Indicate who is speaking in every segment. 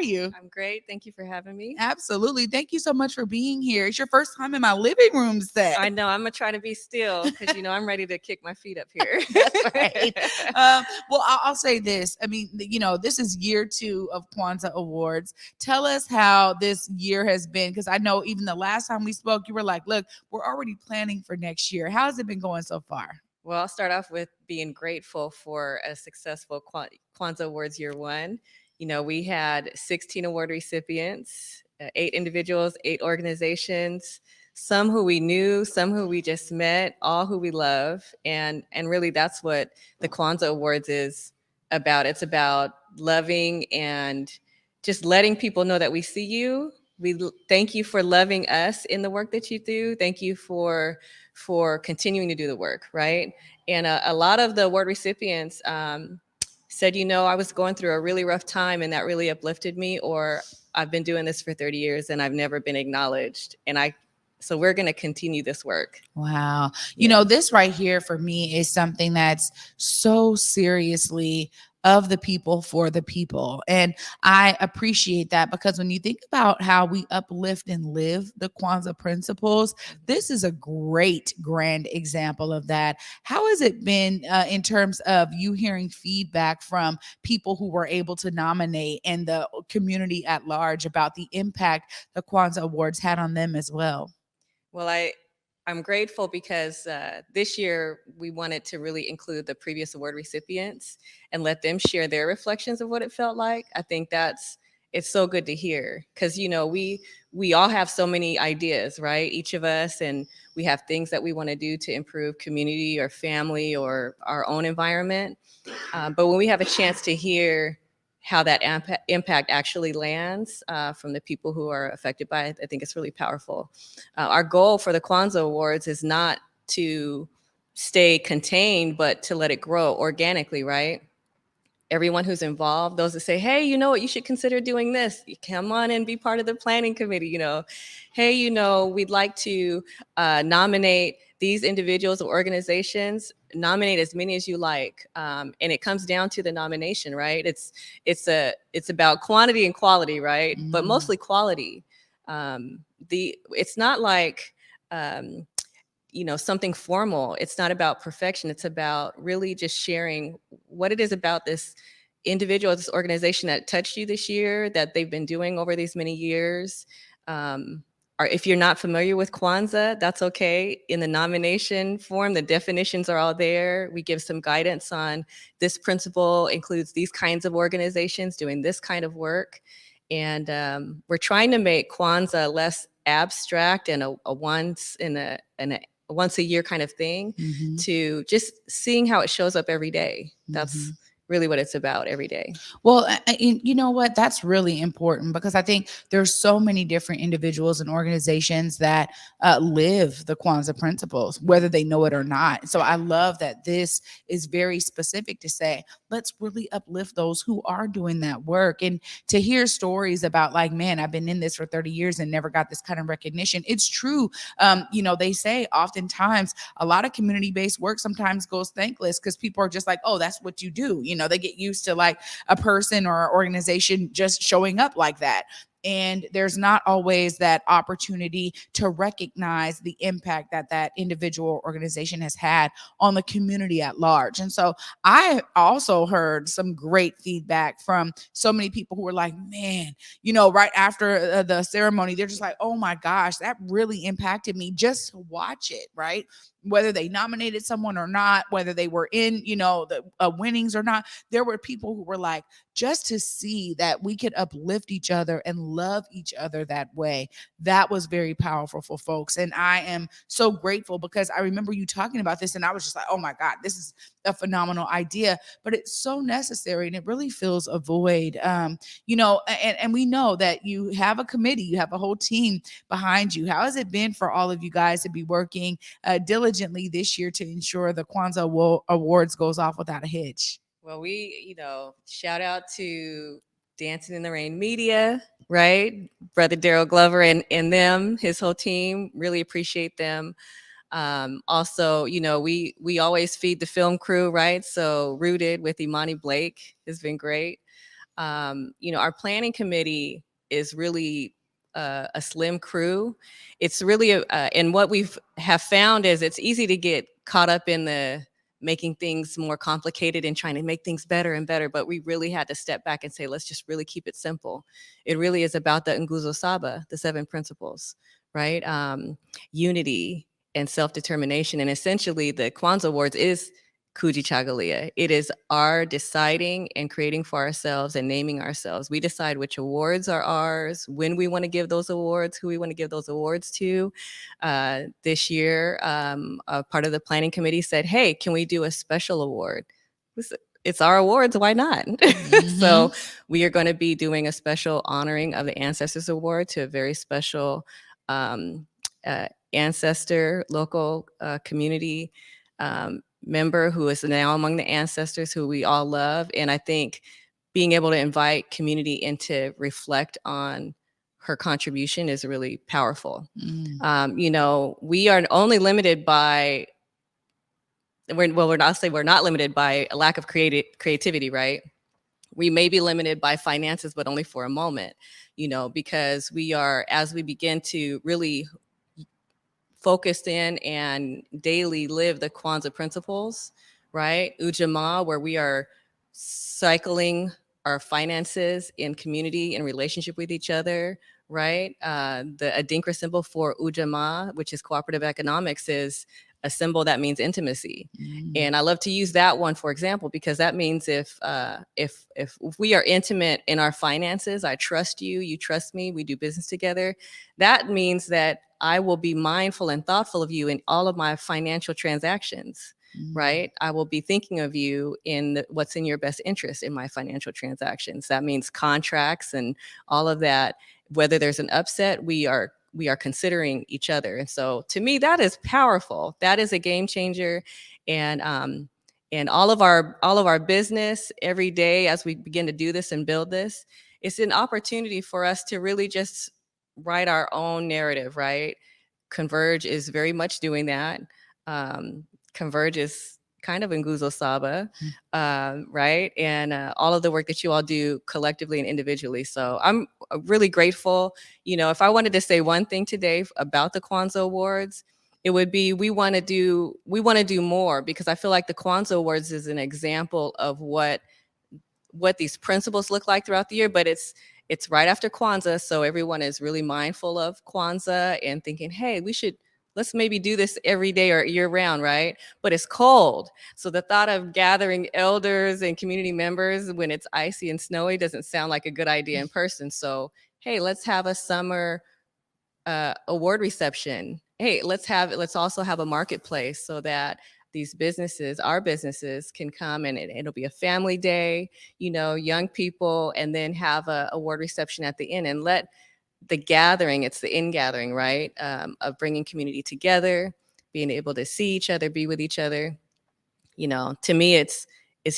Speaker 1: you?
Speaker 2: I'm great. Thank you for having me.
Speaker 1: Absolutely. Thank you so much for being here. It's your first time in my living room set.
Speaker 2: I know I'm gonna try to be still because I'm ready to kick my feet up here.
Speaker 1: That's right. Well, I'll say this. I mean, this is year 2 of Kwanzaa Awards. Tell us how this year has been, because I know even the last time we spoke, you were like, look, we're already planning for next year. How has it been going so far?
Speaker 2: Well, I'll start off with being grateful for a successful Kwanzaa Awards year 1. We had 16 award recipients, 8 individuals, 8 organizations, some who we knew, some who we just met, all who we love. And really that's what the Kwanzaa Awards is about. It's about loving and just letting people know that we see you. Thank you for loving us in the work that you do. Thank you for continuing to do the work, right? And a lot of the award recipients said, I was going through a really rough time and that really uplifted me, or I've been doing this for 30 years and I've never been acknowledged. So we're going to continue this work.
Speaker 1: Wow.
Speaker 2: Yeah.
Speaker 1: This right here for me is something that's so seriously of the people for the people. And I appreciate that, because when you think about how we uplift and live the Kwanzaa principles, this is a great grand example of that. How has it been in terms of you hearing feedback from people who were able to nominate and the community at large about the impact the Kwanzaa Awards had on them as well?
Speaker 2: Well, I'm grateful because this year we wanted to really include the previous award recipients and let them share their reflections of what it felt like. I think it's so good to hear, because we all have so many ideas, right? Each of us, and we have things that we want to do to improve community or family or our own environment. But when we have a chance to hear how that impact actually lands from the people who are affected by it, I think it's really powerful. Our goal for the Kwanzaa Awards is not to stay contained, but to let it grow organically, right? Everyone who's involved, those that say, hey, you know what, you should consider doing this. You come on and be part of the planning committee, Hey, we'd like to nominate these individuals or organizations. Nominate as many as you like. And it comes down to the nomination, right? It's about quantity and quality, right? But mostly quality. It's not like, something formal. It's not about perfection. It's about really just sharing what it is about this individual, this organization that touched you this year, that they've been doing over these many years. Or if you're not familiar with Kwanzaa, that's okay. In the nomination form, the definitions are all there. We give some guidance on this principle includes these kinds of organizations doing this kind of work. And we're trying to make Kwanzaa less abstract and a once a year kind of thing, to just seeing how it shows up every day. That's really what it's about every day.
Speaker 1: Well, you know what? That's really important, because I think there's so many different individuals and organizations that live the Kwanzaa principles, whether they know it or not. So I love that this is very specific to say, let's really uplift those who are doing that work. And to hear stories about like, man, I've been in this for 30 years and never got this kind of recognition. It's true. They say oftentimes a lot of community-based work sometimes goes thankless because people are just like, oh, that's what you do. They get used to like a person or organization just showing up like that. And there's not always that opportunity to recognize the impact that that individual organization has had on the community at large. And so I also heard some great feedback from so many people who were like, man, right after the ceremony, they're just like, oh my gosh, that really impacted me just to watch it, right? Whether they nominated someone or not, whether they were in, the winnings or not, there were people who were like, just to see that we could uplift each other and love each other that way, that was very powerful for folks. And I am so grateful, because I remember you talking about this and I was just like, oh my God, this is a phenomenal idea, but it's so necessary and it really fills a void. And we know that you have a committee, you have a whole team behind you. How has it been for all of you guys to be working diligently this year to ensure the Kwanzaa Awards goes off without a hitch?
Speaker 2: Well, we, shout out to Dancing in the Rain Media, right? Brother Daryl Glover and them, his whole team, really appreciate them. Also, we always feed the film crew, right? So Rooted with Imani Blake has been great. Our planning committee is really a slim crew. It's really and what we've have found is it's easy to get caught up in the making things more complicated and trying to make things better and better. But we really had to step back and say, let's just really keep it simple. It really is about the Nguzo Saba, the 7 principles, right? Unity and self-determination. And essentially the Kwanzaa Awards is Kujichagulia. It is our deciding and creating for ourselves and naming ourselves. We decide which awards are ours, when we want to give those awards, who we want to give those awards to. This year, a part of the planning committee said, hey, can we do a special award? It's our awards, why not? So we are going to be doing a special honoring of the Ancestors Award to a very special ancestor, local community member who is now among the ancestors who we all love. And I think being able to invite community in to reflect on her contribution is really powerful. We are only limited by, we're not limited by a lack of creativity, right? We may be limited by finances, but only for a moment, because as we begin to really focused in and daily live the Kwanzaa principles, right? Ujamaa, where we are cycling our finances in community and relationship with each other, right? The Adinkra symbol for Ujamaa, which is cooperative economics, is a symbol that means intimacy. And I love to use that one for example, because that means if we are intimate in our finances, I trust you, you trust me, we do business together, that means that I will be mindful and thoughtful of you in all of my financial transactions, right? I will be thinking of you in what's in your best interest in my financial transactions. That means contracts and all of that. Whether there's an upset, we are considering each other. And so to me, that is powerful. That is a game changer. And all of our business every day as we begin to do this and build this, it's an opportunity for us to really just write our own narrative, right? Converge is very much doing that. Converge is kind of Nguzo Saba, right? And all of the work that you all do collectively and individually. So I'm really grateful. If I wanted to say one thing today about the Kwanzaa Awards, it would be we want to do more, because I feel like the Kwanzaa Awards is an example of what these principles look like throughout the year, but it's right after Kwanzaa, so everyone is really mindful of Kwanzaa and thinking, hey, let's maybe do this every day or year round, right? But it's cold. So the thought of gathering elders and community members when it's icy and snowy doesn't sound like a good idea in person. So, hey, let's have a summer award reception. Hey, let's also have a marketplace so that our businesses can come, and it'll be a family day, young people, and then have a award reception at the end, and let the gathering, it's the in gathering, right? Of bringing community together, being able to see each other, be with each other. To me, it's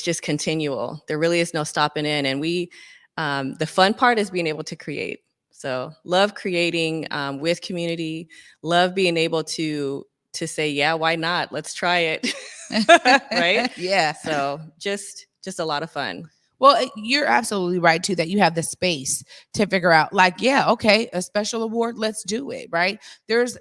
Speaker 2: just continual. There really is no stopping in. And the fun part is being able to create. So love creating with community, love being able to say, yeah, why not? Let's try it. Right?
Speaker 1: Yeah.
Speaker 2: So just a lot of fun.
Speaker 1: Well, you're absolutely right too, that you have the space to figure out, like, yeah, okay, a special award, let's do it, right? There's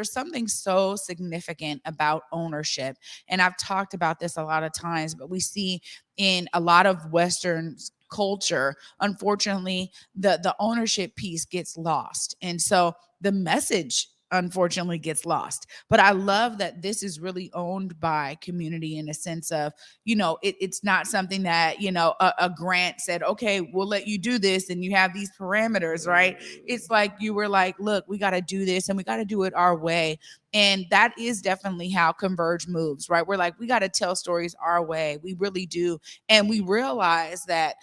Speaker 1: something so significant about ownership, and I've talked about this a lot of times, but we see in a lot of Western culture, unfortunately, the ownership piece gets lost, and so the message unfortunately gets lost. But I love that this is really owned by community in a sense of, it's not something that, a grant said, okay, we'll let you do this and you have these parameters, right? It's like you were like, look, we got to do this and we got to do it our way. And that is definitely how Converge moves, right? We're like, we got to tell stories our way. We really do. And we realize that,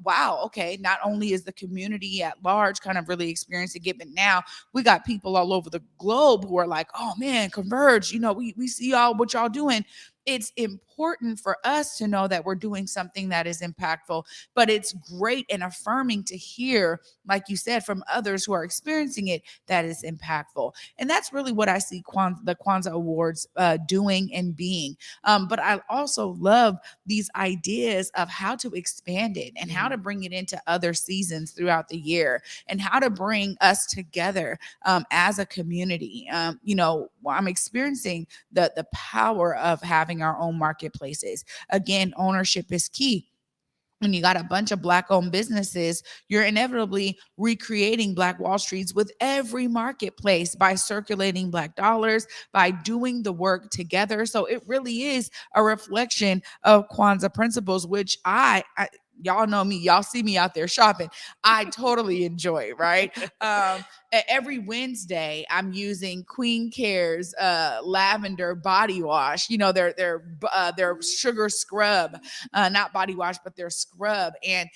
Speaker 1: wow, okay, not only is the community at large kind of really experiencing it, but now we got people all over the globe who are like, oh man, Converge, we see what y'all doing. It's important important for us to know that we're doing something that is impactful, but it's great and affirming to hear, like you said, from others who are experiencing it, that is impactful. And that's really what I see the Kwanzaa Awards doing and being. But I also love these ideas of how to expand it and how to bring it into other seasons throughout the year and how to bring us together as a community. I'm experiencing the power of having our own marketplaces. Again, ownership is key. When you got a bunch of Black owned businesses, you're inevitably recreating Black Wall Streets with every marketplace by circulating Black dollars, by doing the work together. So it really is a reflection of Kwanzaa principles, which y'all know me, y'all see me out there shopping. I totally enjoy, right? Every Wednesday, I'm using Queen Care's lavender body wash. Their sugar scrub, not body wash, but their scrub. And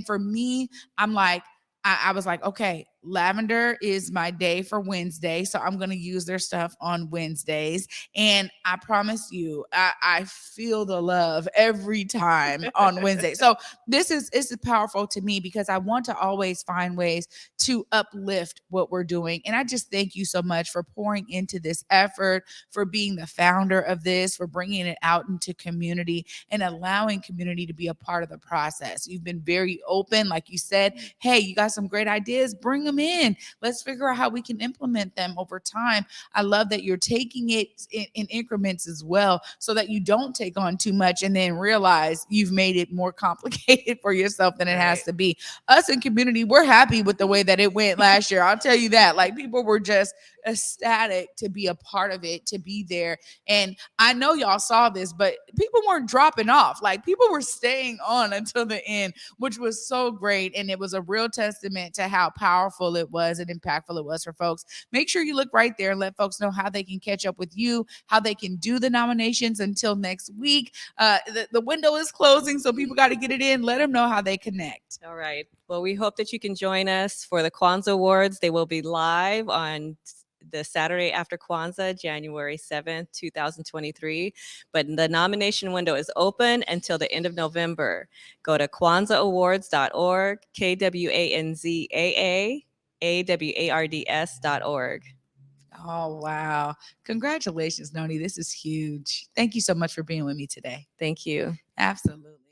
Speaker 1: for me, I'm like, I was like, okay, lavender is my day for Wednesday. So I'm going to use their stuff on Wednesdays. And I promise you, I feel the love every time on Wednesday. So this is powerful to me because I want to always find ways to uplift what we're doing. And I just thank you so much for pouring into this effort, for being the founder of this, for bringing it out into community and allowing community to be a part of the process. You've been very open. Like you said, hey, you got some great ideas, bring them in. Let's figure out how we can implement them over time. I love that you're taking it in increments as well, so that you don't take on too much and then realize you've made it more complicated for yourself than it has to be. Us in community, we're happy with the way that it went last year. I'll tell you that. Like, people were just ecstatic to be a part of it, to be there. And I know y'all saw this, but people weren't dropping off. Like, people were staying on until the end, which was so great. And it was a real testament to how powerful it was and impactful it was for folks. Make sure you look right there and let folks know how they can catch up with you, how they can do the nominations until next week. The window is closing, so people got to get it in. Let them know how they connect.
Speaker 2: All right. Well, we hope that you can join us for the Kwanzaa Awards. They will be live on the Saturday after Kwanzaa, January 7th, 2023. But the nomination window is open until the end of November. Go to KwanzaaAwards.org, KwanzaaAwards.org.
Speaker 1: Oh, wow. Congratulations, Noni. This is huge. Thank you so much for being with me today.
Speaker 2: Thank you.
Speaker 1: Absolutely.